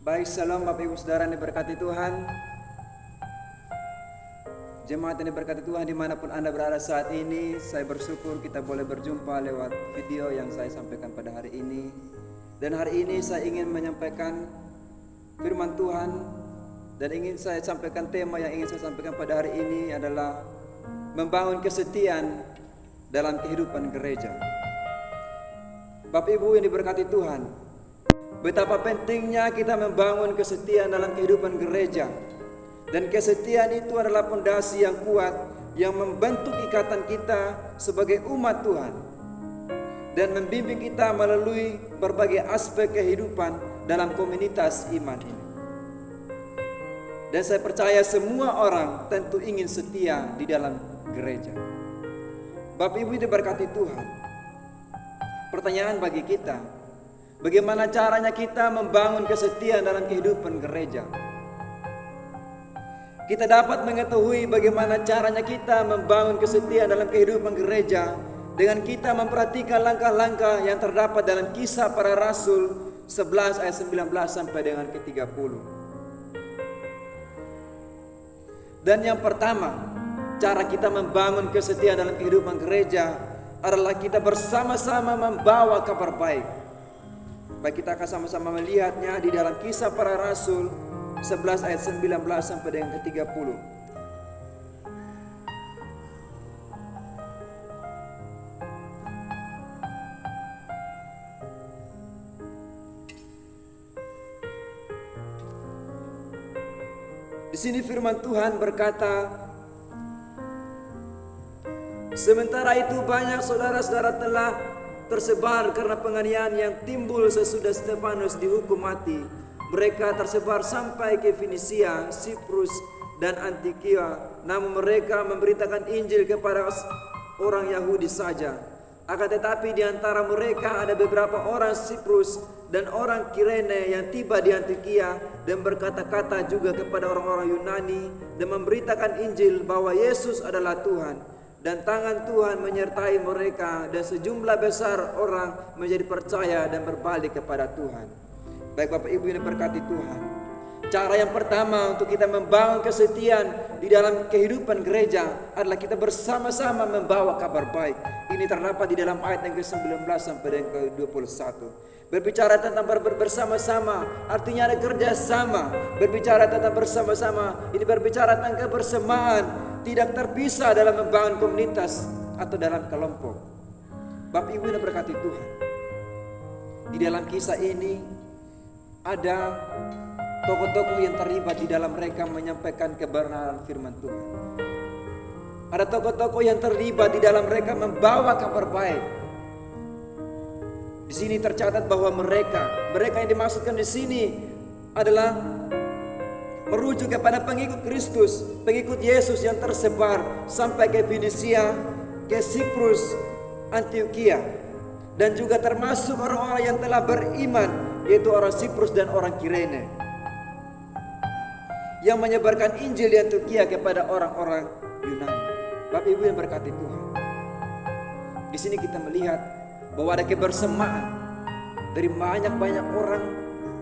Baik, salam Bapak Ibu Saudara yang diberkati Tuhan. Jemaat yang diberkati Tuhan dimanapun Anda berada saat ini, saya bersyukur kita boleh berjumpa lewat video yang saya sampaikan pada hari ini. Dan hari ini saya ingin menyampaikan firman Tuhan, dan ingin saya sampaikan tema yang ingin saya sampaikan pada hari ini adalah membangun kesetiaan dalam kehidupan gereja. Bapak Ibu yang diberkati Tuhan, betapa pentingnya kita membangun kesetiaan dalam kehidupan gereja. Dan kesetiaan itu adalah fondasi yang kuat yang membentuk ikatan kita sebagai umat Tuhan dan membimbing kita melalui berbagai aspek kehidupan dalam komunitas iman ini. Dan saya percaya semua orang tentu ingin setia di dalam gereja. Bapak Ibu diberkati Tuhan, pertanyaan bagi kita, bagaimana caranya kita membangun kesetiaan dalam kehidupan gereja? Kita dapat mengetahui bagaimana caranya kita membangun kesetiaan dalam kehidupan gereja dengan kita memperhatikan langkah-langkah yang terdapat dalam Kisah Para Rasul 11 ayat 19 sampai dengan ke-30. Dan yang pertama, cara kita membangun kesetiaan dalam kehidupan gereja adalah kita bersama-sama membawa kabar baik. Baik, kita akan sama-sama melihatnya di dalam Kisah Para Rasul 11 ayat 19 sampai dengan ke-30. Di sini firman Tuhan berkata, sementara itu banyak saudara-saudara telah tersebar karena penganiayaan yang timbul sesudah Stefanus dihukum mati. Mereka tersebar sampai ke Fenisia, Siprus, dan Antioquia. Namun mereka memberitakan Injil kepada orang Yahudi saja. Akan tetapi di antara mereka ada beberapa orang Siprus dan orang Kirene yang tiba di Antioquia dan berkata-kata juga kepada orang-orang Yunani dan memberitakan Injil bahwa Yesus adalah Tuhan. Dan tangan Tuhan menyertai mereka dan sejumlah besar orang menjadi percaya dan berbalik kepada Tuhan. Baik Bapak Ibu yang diberkati Tuhan, cara yang pertama untuk kita membangun kesetiaan di dalam kehidupan gereja adalah kita bersama-sama membawa kabar baik. Ini terdapat di dalam ayat yang ke-19 sampai dengan ke-21. Berbicara tentang bersama-sama artinya ada kerjasama. Berbicara tentang bersama-sama ini berbicara tentang kebersamaan, tidak terpisah dalam membangun komunitas atau dalam kelompok. Bapak Ibu yang diberkati Tuhan, di dalam kisah ini ada tokoh-tokoh yang terlibat di dalam mereka menyampaikan kebenaran firman Tuhan. Ada tokoh-tokoh yang terlibat di dalam mereka membawa kabar baik. Di sini tercatat bahwa mereka yang dimaksudkan di sini adalah merujuk kepada pengikut Kristus, pengikut Yesus yang tersebar sampai ke Fenisia, ke Siprus, Antioquia, dan juga termasuk orang-orang yang telah beriman, yaitu orang Siprus dan orang Kirene, yang menyebarkan Injil di Antioquia kepada orang-orang Yunani. Bapak Ibu yang berkati Tuhan, di sini kita melihat bahwa ada kebersamaan dari banyak-banyak orang,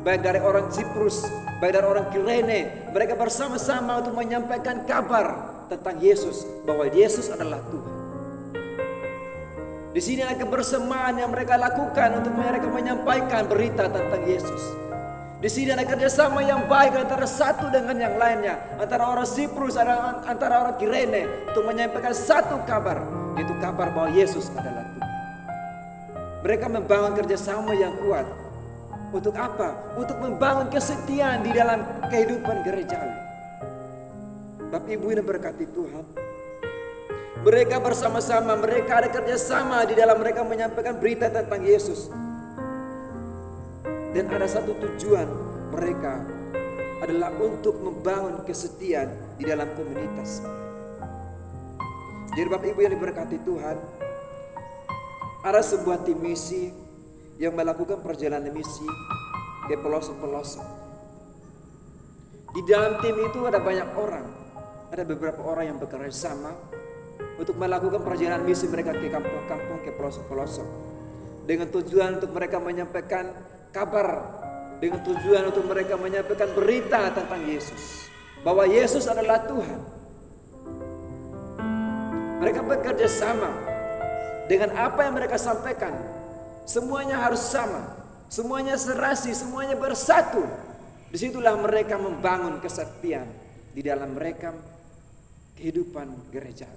baik dari orang Siprus, baik dari orang Kirene. Mereka bersama-sama untuk menyampaikan kabar tentang Yesus, bahwa Yesus adalah Tuhan. Di sini ada kebersamaan yang mereka lakukan untuk mereka menyampaikan berita tentang Yesus. Di sini ada kerjasama yang baik antara satu dengan yang lainnya, antara orang Siprus, antara orang Kirene, untuk menyampaikan satu kabar, yaitu kabar bahwa Yesus adalah Tuhan. Mereka membangun kerjasama yang kuat. Untuk apa? Untuk membangun kesetiaan di dalam kehidupan gerejawi. Bapak Ibu yang berkati Tuhan, mereka bersama-sama, mereka ada kerjasama di dalam mereka menyampaikan berita tentang Yesus. Dan ada satu tujuan mereka adalah untuk membangun kesetiaan di dalam komunitas. Jadi Bapak Ibu yang diberkati Tuhan, ada sebuah tim misi yang melakukan perjalanan misi ke pelosok-pelosok. Di dalam tim itu ada banyak orang, ada beberapa orang yang bekerja sama untuk melakukan perjalanan misi mereka ke kampung-kampung, ke pelosok-pelosok, dengan tujuan untuk mereka menyampaikan kabar dengan tujuan untuk mereka menyampaikan berita tentang Yesus, bahwa Yesus adalah Tuhan. Mereka bekerja sama dengan apa yang mereka sampaikan. Semuanya harus sama, semuanya serasi, semuanya bersatu. Disitulah mereka membangun kesaktian di dalam mereka kehidupan gereja.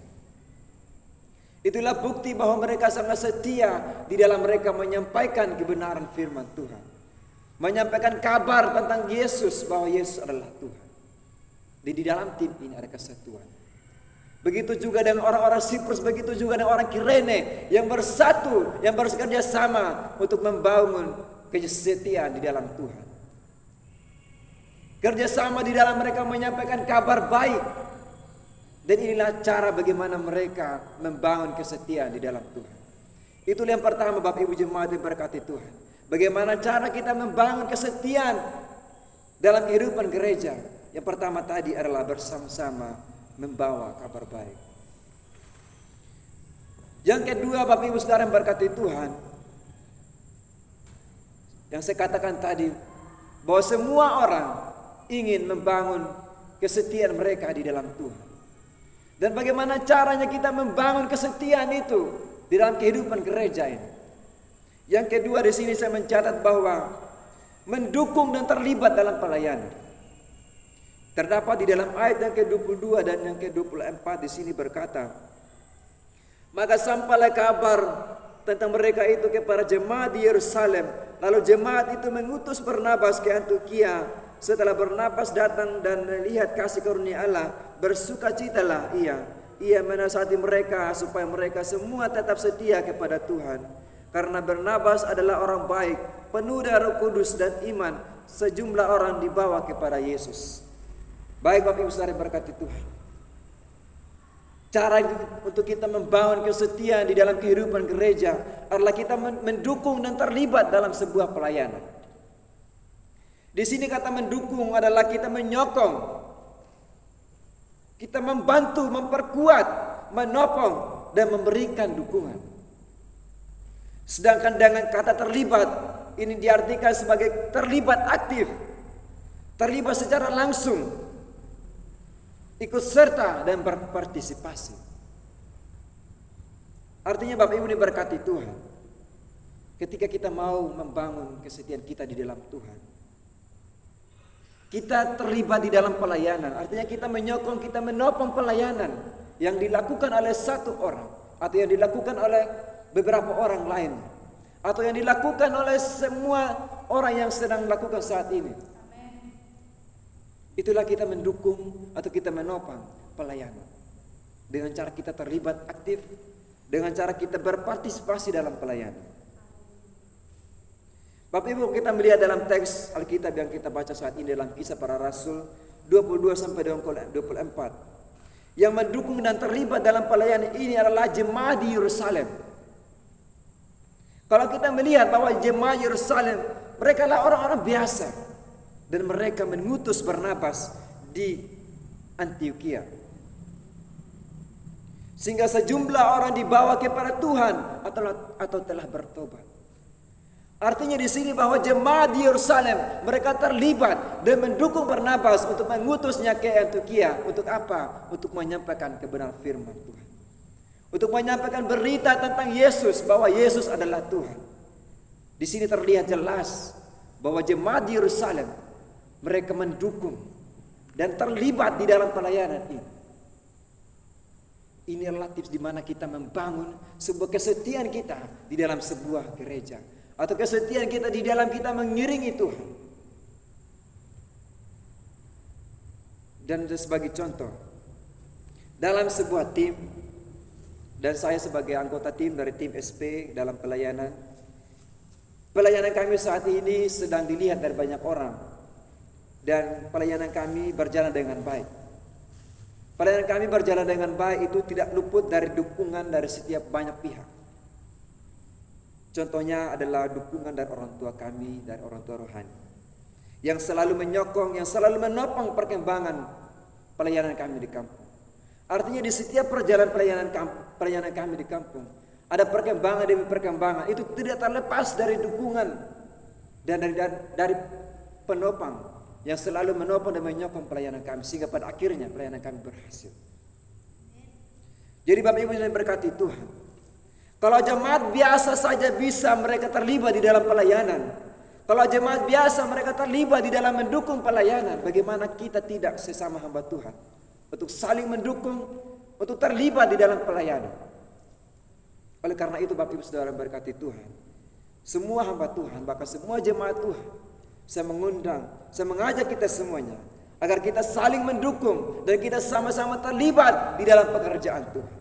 Itulah bukti bahwa mereka sangat setia di dalam mereka menyampaikan kebenaran firman Tuhan, menyampaikan kabar tentang Yesus, bahwa Yesus adalah Tuhan. Di dalam tim ini ada kesatuan. Begitu juga dengan orang-orang Siprus, begitu juga dengan orang Kirene yang bersatu, yang bekerja sama untuk membangun kesetiaan di dalam Tuhan. Kerjasama di dalam mereka menyampaikan kabar baik. Dan inilah cara bagaimana mereka membangun kesetiaan di dalam Tuhan. Itulah yang pertama, Bapak Ibu jemaat yang berkati Tuhan. Bagaimana cara kita membangun kesetiaan dalam kehidupan gereja. Yang pertama tadi adalah bersama-sama membawa kabar baik. Yang kedua, Bapak Ibu Saudara yang berkati Tuhan, yang saya katakan tadi, bahwa semua orang ingin membangun kesetiaan mereka di dalam Tuhan. Dan bagaimana caranya kita membangun kesetiaan itu di dalam kehidupan gereja ini. Yang kedua, di sini saya mencatat bahwa mendukung dan terlibat dalam pelayanan. Terdapat di dalam ayat yang ke-22 dan yang ke-24 di sini berkata, maka sampailah kabar tentang mereka itu kepada jemaat di Yerusalem. Lalu jemaat itu mengutus Barnabas ke Antiokhia. Setelah Barnabas datang dan melihat kasih karunia Allah, bersukacitalah ia menasihati mereka supaya mereka semua tetap setia kepada Tuhan. Karena Barnabas adalah orang baik, penuh dengan Roh Kudus dan iman. Sejumlah orang dibawa kepada Yesus. Baik Bapak Ibu Saudara berkati Tuhan. Cara untuk kita membangun kesetiaan di dalam kehidupan gereja adalah kita mendukung dan terlibat dalam sebuah pelayanan. Di sini kata mendukung adalah kita menyokong, kita membantu, memperkuat, menopang dan memberikan dukungan. Sedangkan dengan kata terlibat ini diartikan sebagai terlibat aktif, terlibat secara langsung, ikut serta dan berpartisipasi. Artinya Bapak Ibu diberkati Tuhan. Ketika kita mau membangun kesetiaan kita di dalam Tuhan, kita terlibat di dalam pelayanan. Artinya kita menyokong, kita menopang pelayanan yang dilakukan oleh satu orang, atau yang dilakukan oleh beberapa orang lain, atau yang dilakukan oleh semua orang yang sedang melakukan saat ini. Itulah kita mendukung atau kita menopang pelayanan. Dengan cara kita terlibat aktif, dengan cara kita berpartisipasi dalam pelayanan. Bapak Ibu, kita melihat dalam teks Alkitab yang kita baca saat ini dalam Kisah Para Rasul 22 sampai 24. Yang mendukung dan terlibat dalam pelayanan ini adalah jemaat di Yerusalem. Kalau kita melihat bahwa jemaat Yerusalem, mereka adalah orang-orang biasa dan mereka mengutus Barnabas di Antiokhia. Sehingga sejumlah orang dibawa kepada Tuhan atau telah bertobat. Artinya di sini bahwa jemaat di Yerusalem mereka terlibat dan mendukung Barnabas untuk mengutusnya ke Antiokhia. Untuk apa? Untuk menyampaikan kebenaran firman Tuhan. Untuk menyampaikan berita tentang Yesus, bahwa Yesus adalah Tuhan. Di sini terlihat jelas bahwa jemaat di Yerusalem mereka mendukung dan terlibat di dalam pelayanan ini. Ini adalah tips di mana kita membangun sebuah kesetiaan kita di dalam sebuah gereja. Atau kesetiaan kita di dalam kita mengiringi Tuhan. Dan sebagai contoh, dalam sebuah tim, dan saya sebagai anggota tim dari tim SP dalam pelayanan kami saat ini sedang dilihat dari banyak orang. Dan pelayanan kami berjalan dengan baik. Pelayanan kami berjalan dengan baik itu tidak luput dari dukungan dari setiap banyak pihak. Contohnya adalah dukungan dari orang tua kami, dari orang tua rohani, yang selalu menyokong, yang selalu menopang perkembangan pelayanan kami di kampung. Artinya di setiap perjalanan pelayanan kami di kampung, ada perkembangan demi perkembangan. Itu tidak terlepas dari dukungan dan dari penopang yang selalu menopang dan menyokong pelayanan kami, sehingga pada akhirnya pelayanan kami berhasil. Jadi Bapak Ibu yang berkati Tuhan, kalau jemaat biasa saja bisa mereka terlibat di dalam pelayanan, kalau jemaat biasa mereka terlibat di dalam mendukung pelayanan, bagaimana kita tidak sesama hamba Tuhan untuk saling mendukung, untuk terlibat di dalam pelayanan. Oleh karena itu Bapak Ibu Saudara berkati Tuhan, semua hamba Tuhan, bahkan semua jemaat Tuhan, saya mengundang, saya mengajak kita semuanya agar kita saling mendukung dan kita sama-sama terlibat di dalam pekerjaan Tuhan.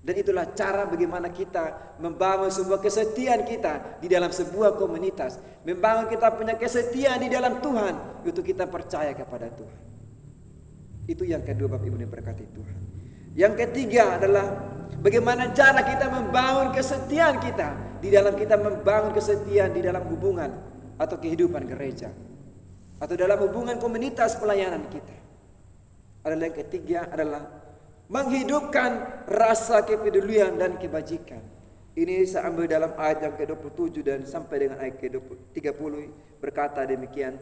Dan itulah cara bagaimana kita membangun sebuah kesetiaan kita di dalam sebuah komunitas, membangun kita punya kesetiaan di dalam Tuhan, untuk kita percaya kepada Tuhan. Itu yang kedua Bapak Ibu yang berkati Tuhan. Yang ketiga adalah bagaimana cara kita membangun kesetiaan kita di dalam kesetiaan di dalam hubungan atau kehidupan gereja, atau dalam hubungan komunitas pelayanan kita. Adalah yang ketiga adalah menghidupkan rasa kepedulian dan kebajikan. Ini saya ambil dalam ayat yang ke-27 dan sampai dengan ayat ke-30, berkata demikian.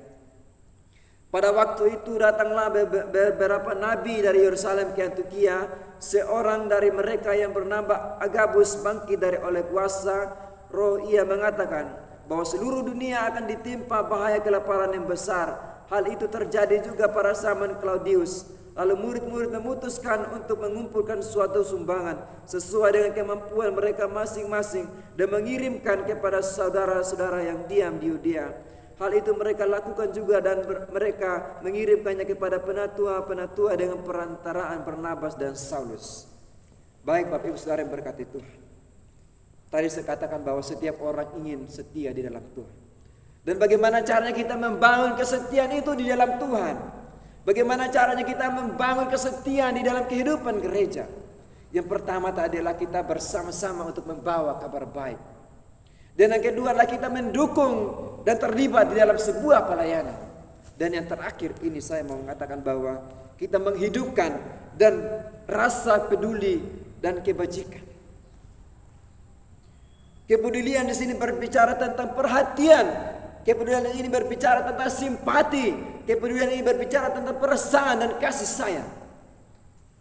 Pada waktu itu datanglah beberapa nabi dari Yerusalem ke Antiokhia. Seorang dari mereka yang bernama Agabus bangkit dari oleh kuasa roh. Ia mengatakan bahwa seluruh dunia akan ditimpa bahaya kelaparan yang besar. Hal itu terjadi juga pada zaman Claudius. Lalu murid-murid memutuskan untuk mengumpulkan suatu sumbangan sesuai dengan kemampuan mereka masing-masing dan mengirimkan kepada saudara-saudara yang diam di Yudea. Hal itu mereka lakukan juga dan mereka mengirimkannya kepada penatua-penatua dengan perantaraan Barnabas dan Saulus. Baik Bapak Ibu Saudara yang berkati Tuhan, tadi saya katakan bahwa setiap orang ingin setia di dalam Tuhan. Dan bagaimana caranya kita membangun kesetiaan itu di dalam Tuhan? Bagaimana caranya kita membangun kesetiaan di dalam kehidupan gereja? Yang pertama adalah kita bersama-sama untuk membawa kabar baik. Dan yang kedua adalah kita mendukung dan terlibat di dalam sebuah pelayanan. Dan yang terakhir ini saya mau mengatakan bahwa kita menghidupkan dan rasa peduli dan kebajikan. Kepedulian di sini berbicara tentang perhatian. Kepedulian ini berbicara tentang simpati. Kepedulian ini berbicara tentang perasaan dan kasih sayang.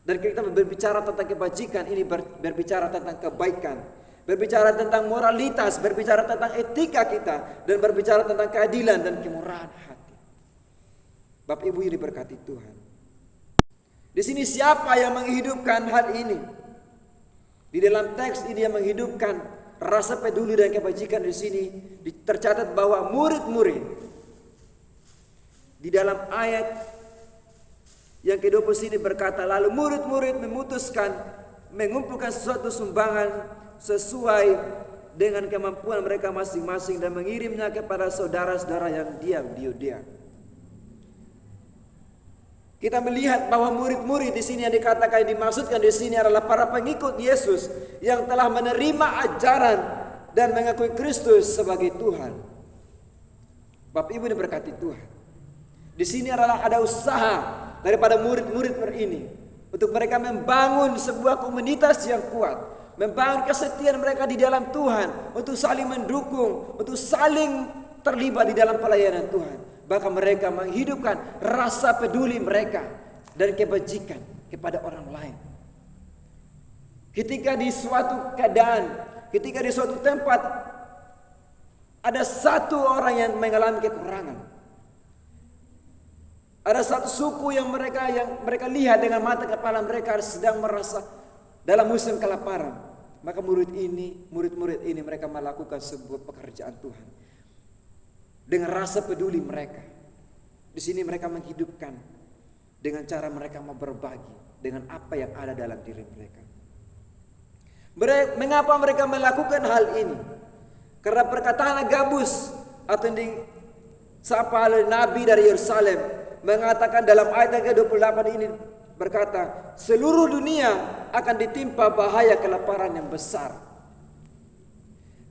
Dan kita berbicara tentang kebajikan, ini berbicara tentang kebaikan, berbicara tentang moralitas, berbicara tentang etika kita, dan berbicara tentang keadilan dan kemurahan hati. Bapak Ibu yang diberkati Tuhan, di sini siapa yang menghidupkan hal ini? Di dalam teks ini yang menghidupkan rasa peduli dan kebajikan di sini tercatat bahwa murid-murid. Di dalam ayat yang ke-20 sini berkata, lalu murid-murid memutuskan mengumpulkan suatu sumbangan sesuai dengan kemampuan mereka masing-masing dan mengirimnya kepada saudara-saudara yang diam di Yudea. Kita melihat bahwa murid-murid di sini yang dikatakan, yang dimaksudkan di sini adalah para pengikut Yesus yang telah menerima ajaran dan mengakui Kristus sebagai Tuhan. Bapak Ibu diberkati Tuhan. Di sini adalah ada usaha daripada murid-murid ini untuk mereka membangun sebuah komunitas yang kuat, membangun kesetiaan mereka di dalam Tuhan, untuk saling mendukung, untuk saling terlibat di dalam pelayanan Tuhan. Bahkan mereka menghidupkan rasa peduli mereka dan kebajikan kepada orang lain. Ketika di suatu keadaan, ketika di suatu tempat ada satu orang yang mengalami kekurangan, ada satu suku yang mereka lihat dengan mata kepala mereka sedang merasa dalam musim kelaparan, maka murid-murid ini mereka melakukan sebuah pekerjaan Tuhan dengan rasa peduli mereka. Di sini mereka menghidupkan dengan cara mereka mau berbagi dengan apa yang ada dalam diri mereka. Mengapa mereka melakukan hal ini? Karena perkataan Agabus atau yang disapa oleh Nabi dari Yerusalem mengatakan dalam ayat yang ke-28 ini berkata, seluruh dunia akan ditimpa bahaya kelaparan yang besar.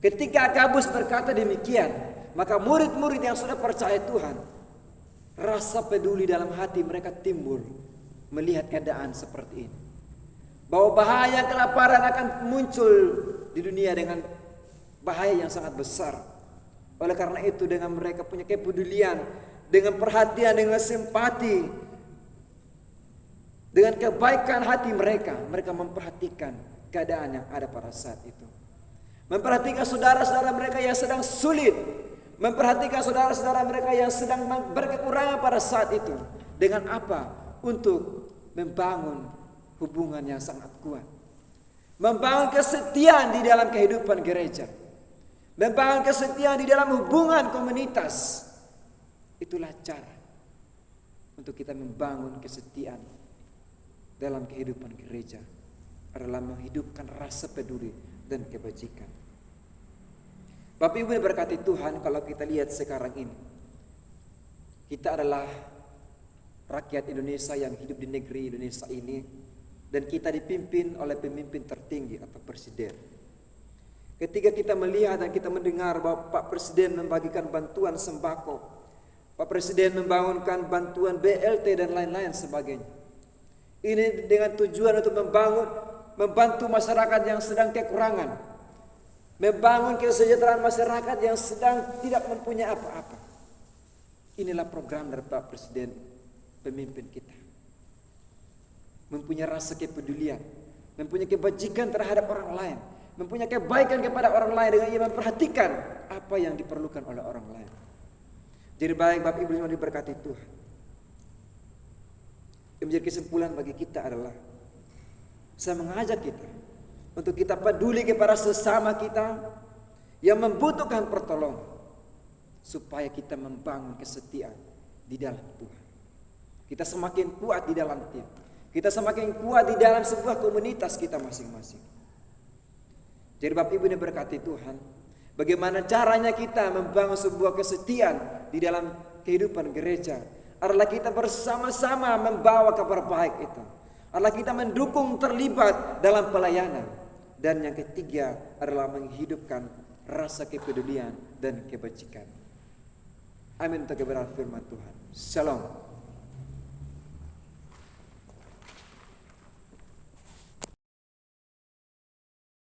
Ketika Agabus berkata demikian, maka murid-murid yang sudah percaya Tuhan, rasa peduli dalam hati mereka timbul melihat keadaan seperti ini, bahwa bahaya kelaparan akan muncul di dunia dengan bahaya yang sangat besar. Oleh karena itu dengan mereka punya kepedulian, dengan perhatian, dengan simpati, dengan kebaikan hati mereka, mereka memperhatikan keadaan yang ada pada saat itu. Memperhatikan saudara-saudara mereka yang sedang sulit, memperhatikan saudara-saudara mereka yang sedang berkekurangan pada saat itu. Dengan apa? Untuk membangun hubungan yang sangat kuat. Membangun kesetiaan di dalam kehidupan gereja. Membangun kesetiaan di dalam hubungan komunitas. Itulah cara untuk kita membangun kesetiaan dalam kehidupan gereja, adalah menghidupkan rasa peduli dan kebajikan. Bapak Ibu yang berkati Tuhan, kalau kita lihat sekarang ini, kita adalah rakyat Indonesia yang hidup di negeri Indonesia ini, dan kita dipimpin oleh pemimpin tertinggi atau presiden. Ketika kita melihat dan kita mendengar bahwa Pak Presiden membagikan bantuan sembako, Pak Presiden membangunkan bantuan BLT dan lain-lain sebagainya. Ini dengan tujuan untuk membantu masyarakat yang sedang kekurangan, membangun kesejahteraan masyarakat yang sedang tidak mempunyai apa-apa. Inilah program dari Pak Presiden, pemimpin kita. Mempunyai rasa kepedulian, mempunyai kebajikan terhadap orang lain, mempunyai kebaikan kepada orang lain dengan ia memperhatikan apa yang diperlukan oleh orang lain. Jadi baik Bapak Ibu yang diberkati Tuhan, yang menjadi kesimpulan bagi kita adalah, saya mengajak kita untuk kita peduli kepada sesama kita yang membutuhkan pertolongan, supaya kita membangun kesetiaan di dalam Tuhan. Kita semakin kuat di dalam tim, kita semakin kuat di dalam sebuah komunitas kita masing-masing. Jadi Bapak Ibu yang berkati Tuhan, bagaimana caranya kita membangun sebuah kesetiaan di dalam kehidupan gereja adalah kita bersama-sama membawa kabar baik itu, adalah kita mendukung terlibat dalam pelayanan, dan yang ketiga adalah menghidupkan rasa kepedulian dan kebajikan. Amin untuk kebenaran firman Tuhan. Shalom.